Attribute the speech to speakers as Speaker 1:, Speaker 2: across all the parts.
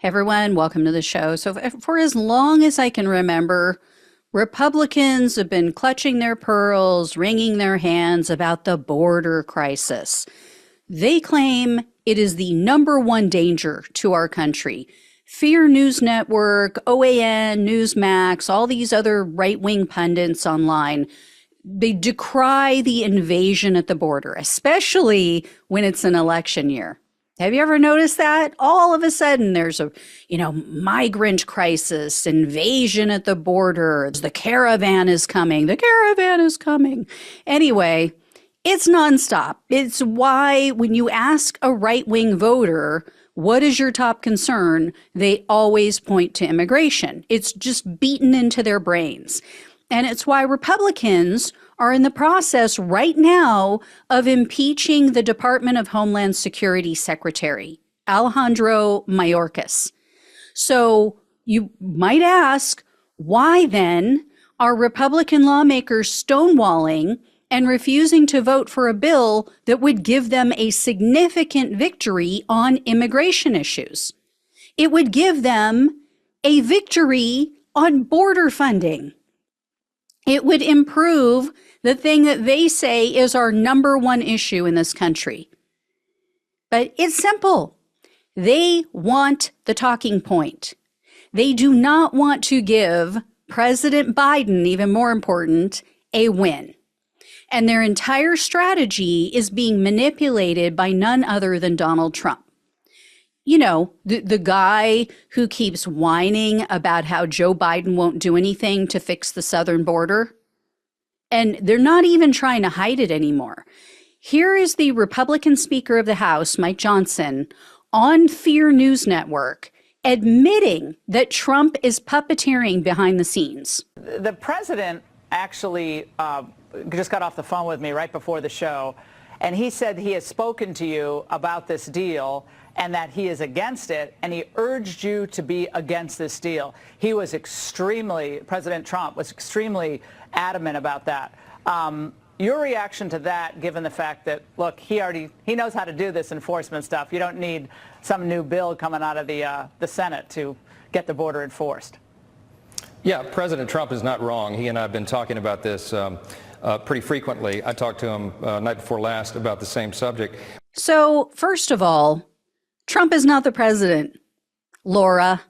Speaker 1: Hey everyone, welcome to the show. So, for as long as I can remember, Republicans have been clutching their pearls, wringing their hands about the border crisis. They claim it is the number one danger to our country. Fear News Network, OAN, Newsmax, all these other right wing pundits online, they decry the invasion at the border, especially when it's an election year. Have you ever noticed that? All of a sudden there's a, migrant crisis, invasion at the border. The caravan is coming. The caravan is coming. Anyway, it's nonstop. It's why when you ask a right-wing voter, what is your top concern? They always point to immigration. It's just beaten into their brains. And it's why Republicans are in the process right now of impeaching the Department of Homeland Security Secretary, Alejandro Mayorkas. So you might ask, why then are Republican lawmakers stonewalling and refusing to vote for a bill that would give them a significant victory on immigration issues? It would give them a victory on border funding. It would improve the thing that they say is our number one issue in this country. But it's simple. They want the talking point. They do not want to give President Biden, even more important, a win. And their entire strategy is being manipulated by none other than Donald Trump. You know, the guy who keeps whining about how Joe Biden won't do anything to fix the southern border. And they're not even trying to hide it anymore. Here is the Republican Speaker of the House, Mike Johnson, on Fear News Network, admitting that Trump is puppeteering behind the scenes.
Speaker 2: The president actually just got off the phone with me right before the show, and he said he has spoken to you about this deal and that he is against it, and he urged you to be against this deal. He was President Trump was extremely adamant about that. Your reaction to that, given the fact that, look, he knows how to do this enforcement stuff. You don't need some new bill coming out of the Senate to get the border enforced.
Speaker 3: Yeah, President Trump is not wrong. He and I have been talking about this pretty frequently. I talked to him night before last about the same subject.
Speaker 1: So, first of all, Trump is not the president, Laura.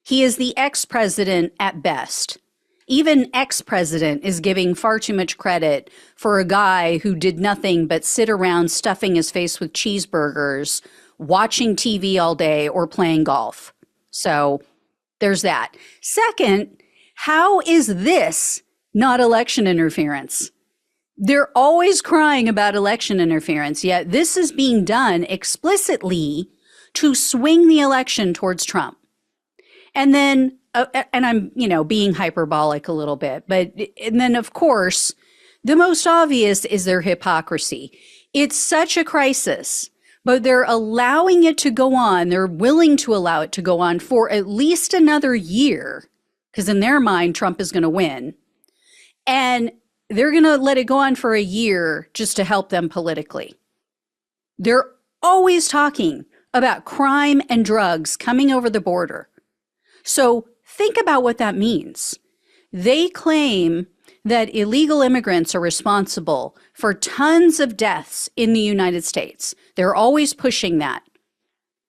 Speaker 1: He is the ex-president at best. Even ex-president is giving far too much credit for a guy who did nothing but sit around stuffing his face with cheeseburgers, watching TV all day, or playing golf. So there's that. Second, how is this not election interference? They're always crying about election interference, yet this is being done explicitly to swing the election towards Trump. And then, and I'm, being hyperbolic a little bit, and then of course, the most obvious is their hypocrisy. It's such a crisis, but they're allowing it to go on. They're willing to allow it to go on for at least another year, because in their mind, Trump is going to win. And they're going to let it go on for a year just to help them politically. They're always talking about crime and drugs coming over the border. So think about what that means. They claim that illegal immigrants are responsible for tons of deaths in the United States. They're always pushing that.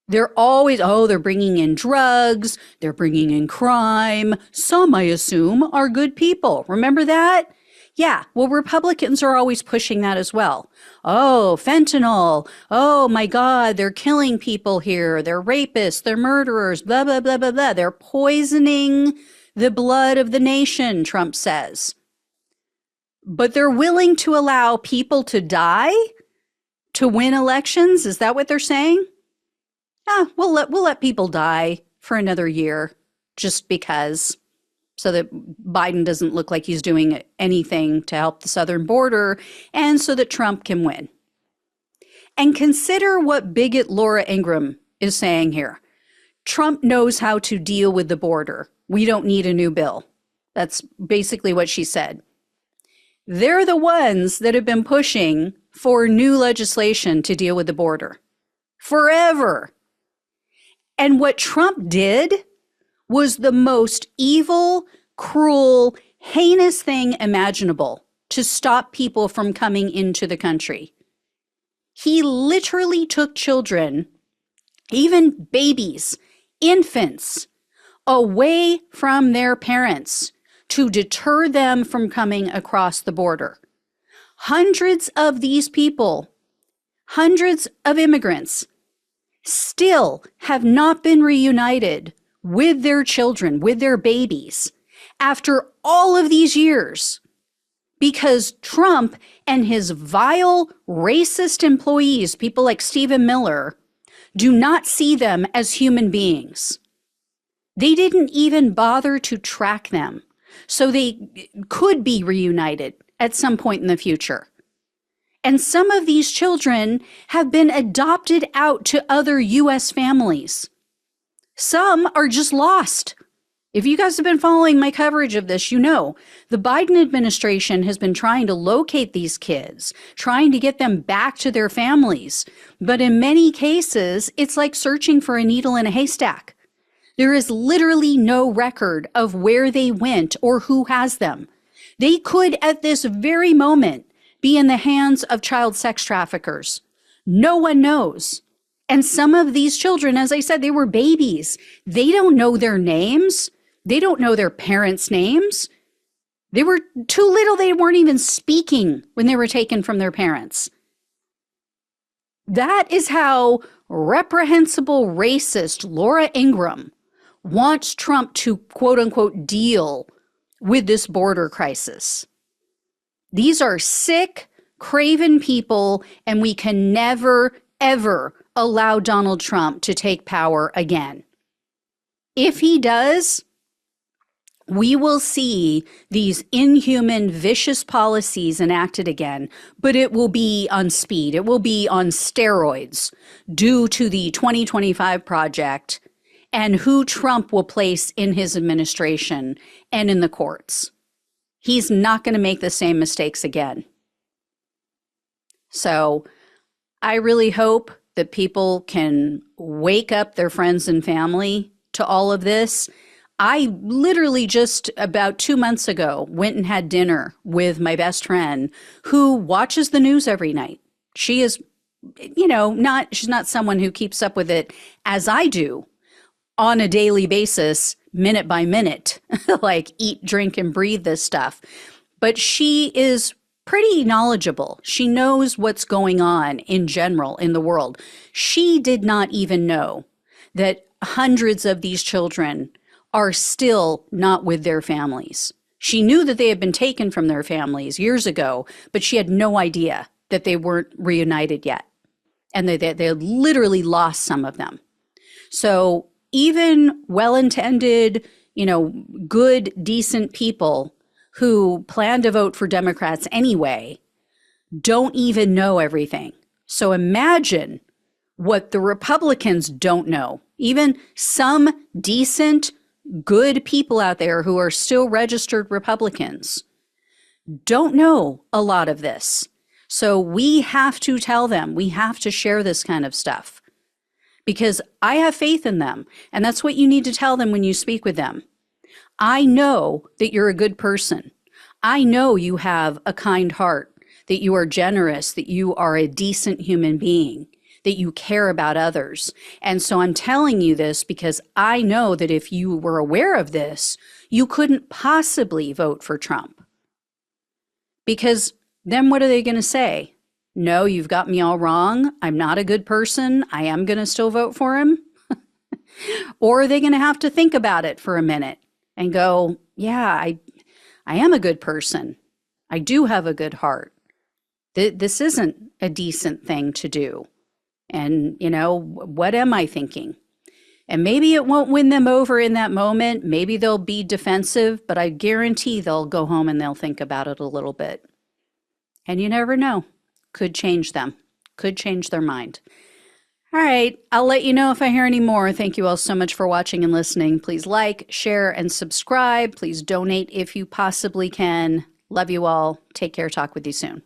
Speaker 1: They're always, they're bringing in drugs, they're bringing in crime. Some, I assume, are good people. Remember that? Yeah, well, Republicans are always pushing that as well. Oh, fentanyl. Oh, my God, they're killing people here. They're rapists. They're murderers. Blah, blah, blah, blah, blah. They're poisoning the blood of the nation, Trump says. But they're willing to allow people to die to win elections? Is that what they're saying? We'll let people die for another year just because, so that Biden doesn't look like he's doing anything to help the southern border, and so that Trump can win. And consider what bigot Laura Ingraham is saying here. Trump knows how to deal with the border. We don't need a new bill. That's basically what she said. They're the ones that have been pushing for new legislation to deal with the border forever. And what Trump did was the most evil, cruel, heinous thing imaginable to stop people from coming into the country. He literally took children, even babies, infants, away from their parents to deter them from coming across the border. Hundreds of these people, hundreds of immigrants, still have not been reunited with their children, with their babies, after all of these years, because Trump and his vile, racist employees, people like Stephen Miller, do not see them as human beings. They didn't even bother to track them, so they could be reunited at some point in the future. And some of these children have been adopted out to other U.S. families. Some are just lost. If you guys have been following my coverage of this, you know the Biden administration has been trying to locate these kids, trying to get them back to their families. But in many cases, it's like searching for a needle in a haystack. There is literally no record of where they went or who has them. They could, at this very moment, be in the hands of child sex traffickers. No one knows. And some of these children, as I said, they were babies. They don't know their names. They don't know their parents' names. They were too little. They weren't even speaking when they were taken from their parents. That is how reprehensible racist Laura Ingraham wants Trump to, quote unquote, deal with this border crisis. These are sick, craven people, and we can never, ever allow Donald Trump to take power again. If he does, we will see these inhuman, vicious policies enacted again, but it will be on speed. It will be on steroids due to the 2025 project and who Trump will place in his administration and in the courts. He's not going to make the same mistakes again. So I really hope that people can wake up their friends and family to all of this. I literally just about 2 months ago went and had dinner with my best friend who watches the news every night. She is, she's not someone who keeps up with it as I do on a daily basis, minute by minute, like eat, drink, and breathe this stuff. But she is pretty knowledgeable. She knows what's going on in general in the world. She did not even know that hundreds of these children are still not with their families. She knew that they had been taken from their families years ago, but she had no idea that they weren't reunited yet. And they had literally lost some of them. So even well-intended, good, decent people who plan to vote for Democrats anyway don't even know everything. So imagine what the Republicans don't know. Even some decent, good people out there who are still registered Republicans don't know a lot of this. So we have to tell them, we have to share this kind of stuff because I have faith in them. And that's what you need to tell them when you speak with them. I know that you're a good person. I know you have a kind heart, that you are generous, that you are a decent human being, that you care about others. And so I'm telling you this because I know that if you were aware of this, you couldn't possibly vote for Trump. Because then what are they going to say? No, you've got me all wrong. I'm not a good person. I am going to still vote for him. Or are they going to have to think about it for a minute and go, yeah, I am a good person. I do have a good heart. This isn't a decent thing to do. And, what am I thinking? And maybe it won't win them over in that moment. Maybe they'll be defensive, but I guarantee they'll go home and they'll think about it a little bit. And you never know. Could change them. Could change their mind. All right. I'll let you know if I hear any more. Thank you all so much for watching and listening. Please like, share, and subscribe. Please donate if you possibly can. Love you all. Take care. Talk with you soon.